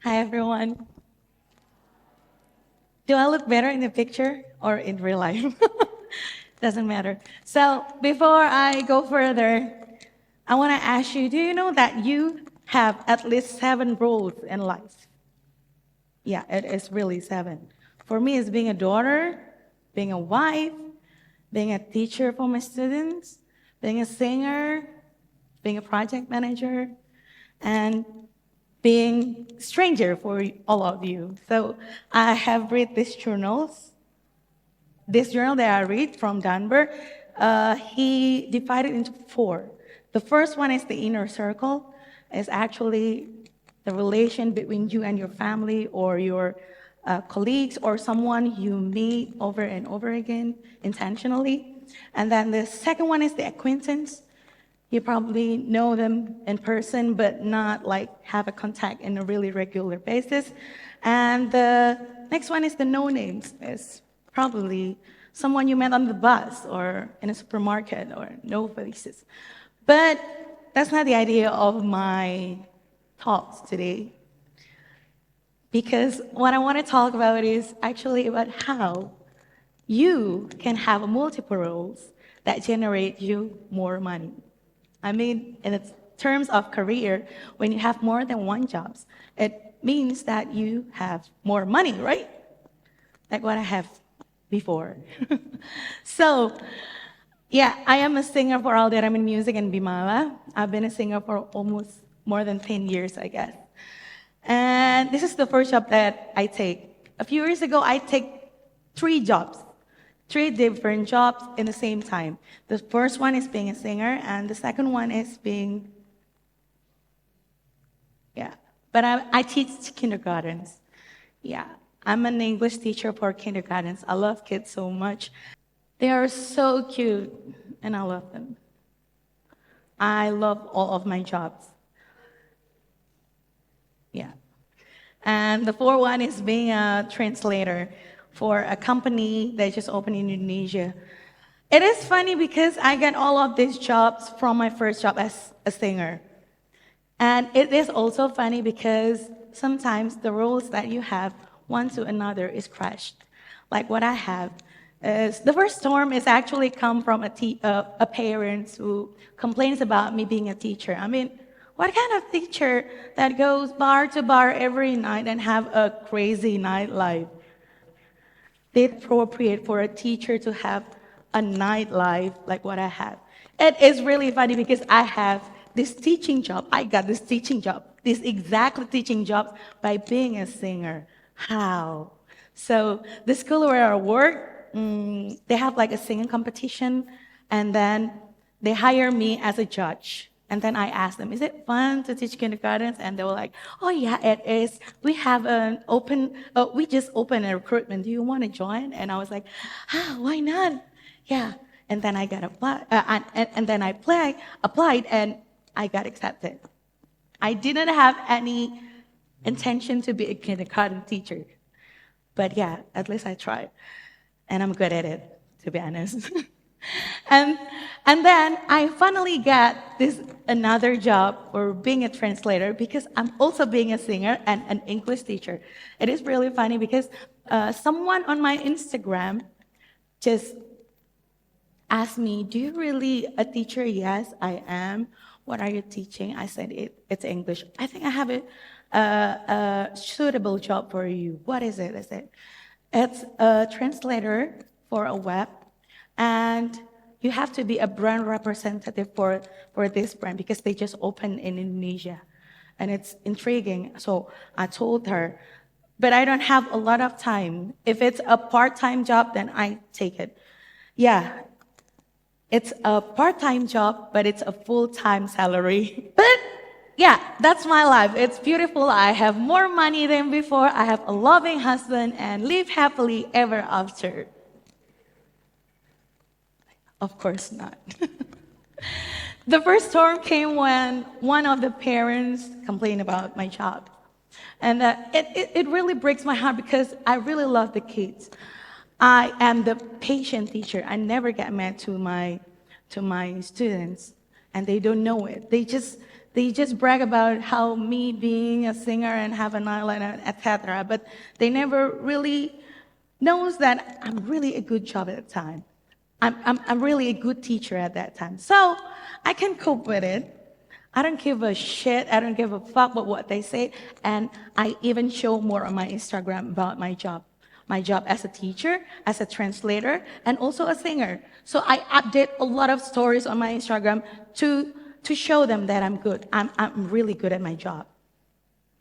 Hi, everyone. Do I look better in the picture or in real life? Doesn't matter. So, before I go further, I want to ask you, do you know that you have at least 7 roles in life? Yeah, it is really 7. For me, it's being a daughter, being a wife, being a teacher for my students, being a singer, being a project manager, and being stranger for all of you. So I have read these journals. This journal that I read from Dunbar, he divided into 4. The first one is the inner circle. It's actually the relation between you and your family or your colleagues or someone you meet over and over again intentionally. And then the second one is the acquaintance. You probably know them in person, but not like have a contact in a really regular basis. And the next one is the no names. It's probably someone you met on the bus or in a supermarket or no faces. But that's not the idea of my talks today. Because what I want to talk about is actually about how you can have multiple roles that generate you more money. I mean, in terms of career, when you have more than one job, it means that you have more money, right? Like what I have before. So, yeah, I am a singer for all that I'm in music in Bimala. I've been a singer for almost more than 10 years, I guess. And this is the first job that I take. A few years ago, I take 3 jobs, 3 different jobs in the same time. The first one is being a singer, and the second one is being, but I teach kindergartens. Yeah, I'm an English teacher for kindergartens. I love kids so much. They are so cute, and I love them. I love all of my jobs. Yeah. And the fourth one is being a translator for a company that just opened in Indonesia. It is funny because I got all of these jobs from my first job as a singer. And it is also funny because sometimes the roles that you have one to another is crashed. Like what I have is the first storm is actually come from a parent who complains about me being a teacher. I mean, what kind of teacher that goes bar to bar every night and have a crazy nightlife? It's appropriate for a teacher to have a nightlife like what I have. It is really funny because I have this teaching job. I got this teaching job, this exactly teaching job by being a singer. How? So the school where I work, they have like a singing competition, and then they hire me as a judge. And then I asked them, is it fun to teach kindergartens? And they were like, oh yeah, it is. We have we just opened a recruitment. Do you want to join? And I was like, why not? Yeah. And then I got and then I applied and I got accepted. I didn't have any intention to be a kindergarten teacher. But yeah, at least I tried. And I'm good at it, to be honest. and and then I finally got this another job for being a translator because I'm also being a singer and an English teacher. It is really funny because someone on my Instagram just asked me, do you really a teacher? Yes, I am. What are you teaching? I said, it's English. I think I have a suitable job for you. What is it? I said, it's a translator for a web, and you have to be a brand representative for this brand because they just opened in Indonesia. And it's intriguing. So I told her, but I don't have a lot of time. If it's a part-time job, then I take it. Yeah, it's a part-time job, but it's a full-time salary. But yeah, that's my life. It's beautiful. I have more money than before. I have a loving husband and live happily ever after. Of course not. The first storm came when one of the parents complained about my job. And it really breaks my heart because I really love the kids. I am the patient teacher. I never get mad to my students, and they don't know it. They just brag about how me being a singer and have an eyeliner, etc. But they never really knows that I'm really a good job at the time. I'm really a good teacher at that time. So I can cope with it. I don't give a shit. I don't give a fuck about what they say. And I even show more on my Instagram about my job. My job as a teacher, as a translator, and also a singer. So I update a lot of stories on my Instagram to show them that I'm good. I'm really good at my job.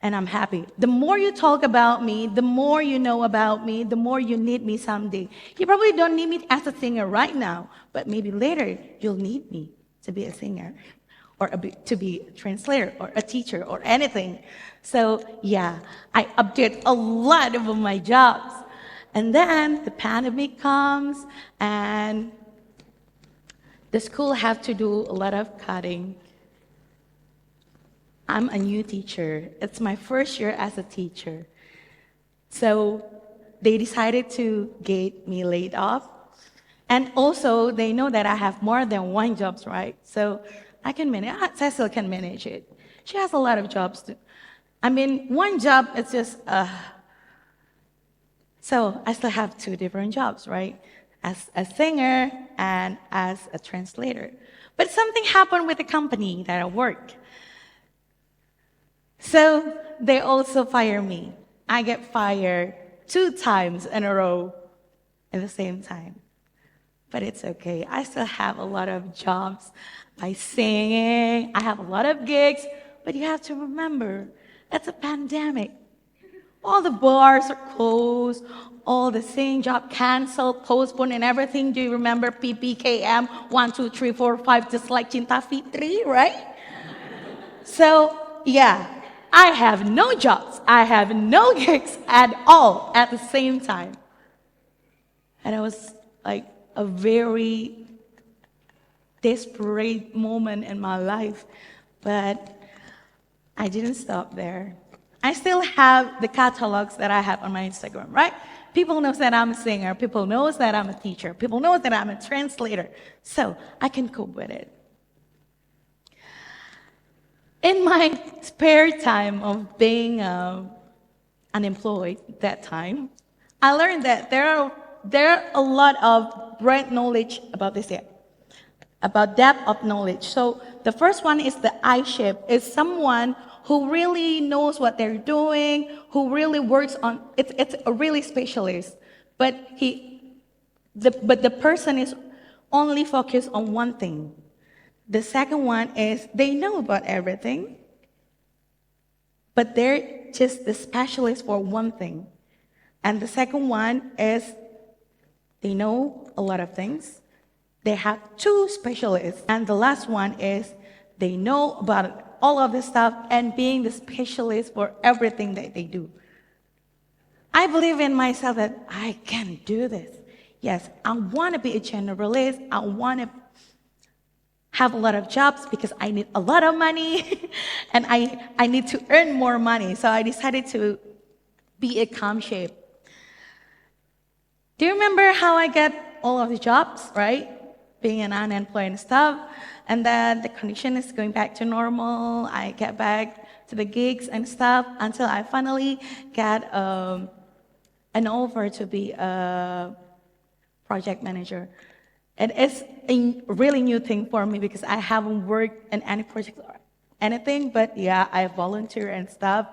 And I'm happy. The more you talk about me, the more you know about me, the more you need me someday. You probably don't need me as a singer right now, but maybe later you'll need me to be a singer or to be a translator or a teacher or anything. So yeah, I update a lot of my jobs. And then the pandemic comes and the school have to do a lot of cutting. I'm a new teacher. It's my first year as a teacher. So they decided to get me laid off. And also, they know that I have more than one job, right? So I can manage, Cecil can manage it. She has a lot of jobs. I mean, one job, it's just, so I still have two different jobs, right? As a singer and as a translator. But something happened with the company that I work. So they also fire me. I get fired 2 times in a row at the same time. But it's okay. I still have a lot of jobs by singing. I have a lot of gigs. But you have to remember, it's a pandemic. All the bars are closed. All the singing job canceled, postponed, and everything. Do you remember PPKM 1, 2, 3, 4, 5, just like Cinta Fitri, right? So, yeah. I have no jobs. I have no gigs at all at the same time. And it was like a very desperate moment in my life. But I didn't stop there. I still have the catalogs that I have on my Instagram, right? People know that I'm a singer. People know that I'm a teacher. People know that I'm a translator. So I can cope with it. In my spare time of being unemployed that time, I learned that there are a lot of broad knowledge about this here, about depth of knowledge. So the first one is the I-shape, is someone who really knows what they're doing, who really works on, it's a really specialist, but the person is only focused on one thing. The second one is they know about everything, but they're just the specialist for one thing. And the second one is they know a lot of things. They have 2 specialists. And the last one is they know about all of this stuff and being the specialist for everything that they do. I believe in myself that I can do this. Yes, I want to be a generalist. I want to have a lot of jobs because I need a lot of money and I need to earn more money. So I decided to be a calm shape. Do you remember how I got all of the jobs, right? Being an unemployed and stuff. And then the condition is going back to normal. I get back to the gigs and stuff until I finally got an offer to be a project manager. It is a really new thing for me because I haven't worked in any project or anything, but yeah, I volunteer and stuff,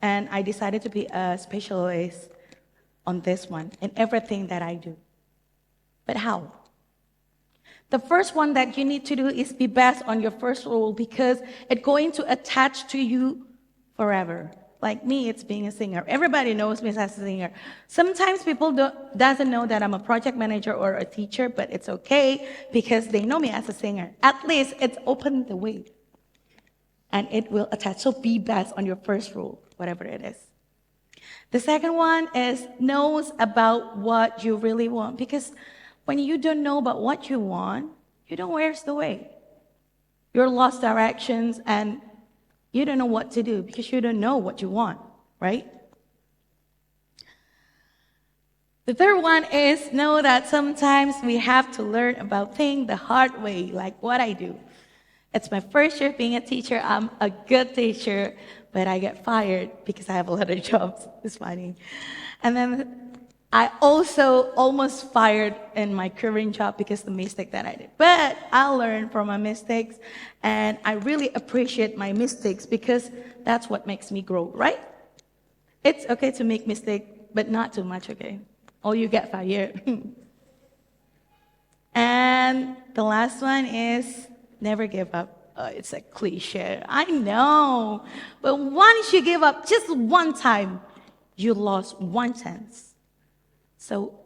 and I decided to be a specialist on this one in everything that I do. But how? The first one that you need to do is be best on your first role because it's going to attach to you forever. Like me, it's being a singer. Everybody knows me as a singer. Sometimes people doesn't know that I'm a project manager or a teacher, but it's okay because they know me as a singer. At least it's opened the way. And it will attach. So be best on your first role, whatever it is. The second one is knows about what you really want. Because when you don't know about what you want, you don't know where's the way. You're lost directions and you don't know what to do because you don't know what you want, right? The third one is know that sometimes we have to learn about things the hard way, like what I do. It's my first year being a teacher. I'm a good teacher, but I get fired because I have a lot of jobs. It's funny. And then I also almost fired in my current job because of the mistake that I did. But I learned from my mistakes, and I really appreciate my mistakes because that's what makes me grow, right? It's okay to make mistakes, but not too much, okay? Or you get fired. And the last one is never give up. It's a cliche, I know. But once you give up just one time, you lost one chance. So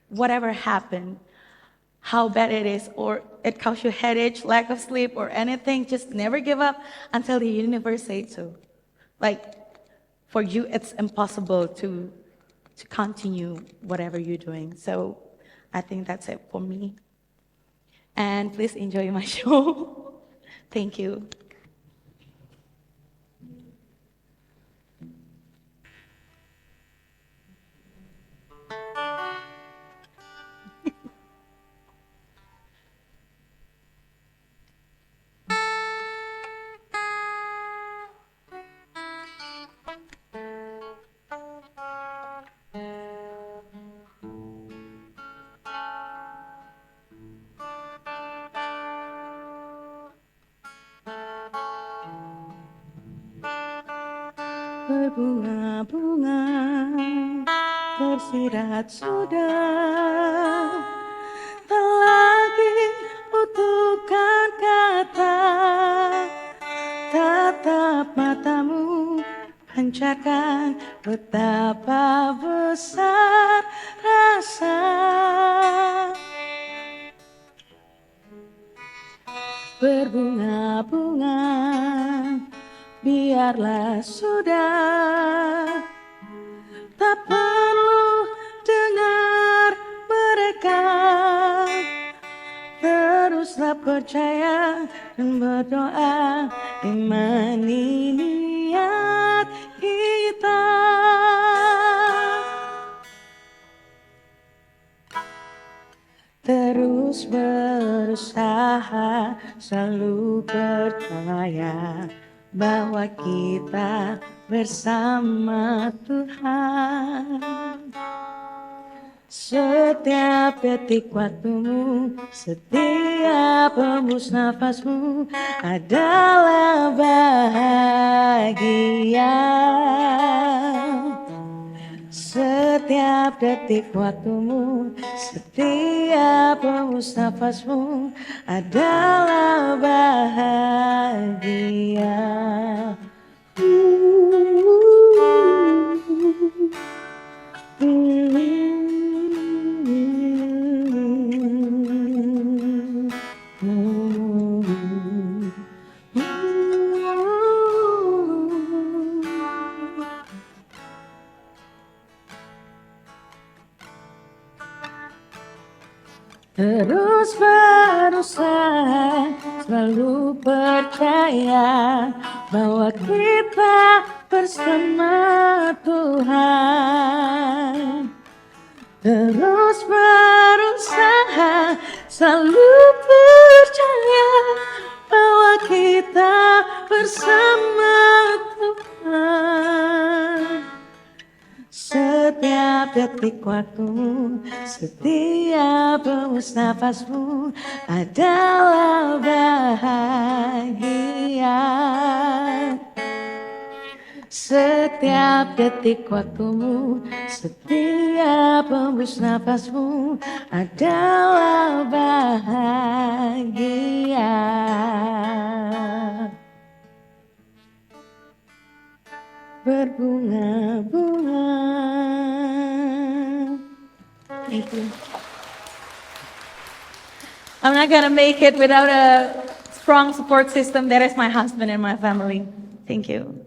whatever happened, how bad it is, or it causes you headache, lack of sleep, or anything, just never give up until the universe says so. Like, for you, it's impossible to continue whatever you're doing. So I think that's it for me. And please enjoy my show. Thank you. Berbunga-bunga tersirat sudah, tak lagi butuhkan kata. Tatap matamu pancarkan betapa besar rasa. Berbunga-bunga, biarlah sudah, tak perlu dengar mereka. Teruslah percaya dan berdoa, imani niat kita. Terus berusaha, selalu percaya bahwa kita bersama Tuhan. Setiap detik waktumu, setiap hembus nafasmu adalah bahagia. Setiap detik waktumu, setiap hembus nafasmu adalah bahagia. Terus berusaha, selalu percaya bahwa kita bersama Tuhan. Terus berusaha, selalu percaya bahwa kita bersama Tuhan. Setiap detik waktumu, setiap hembus nafasmu adalah bahagia. Setiap detik waktumu, setiap hembus nafasmu adalah bahagia. Berbunga-bunga. Thank you. I'm not gonna make it without a strong support system. That is my husband and my family. Thank you.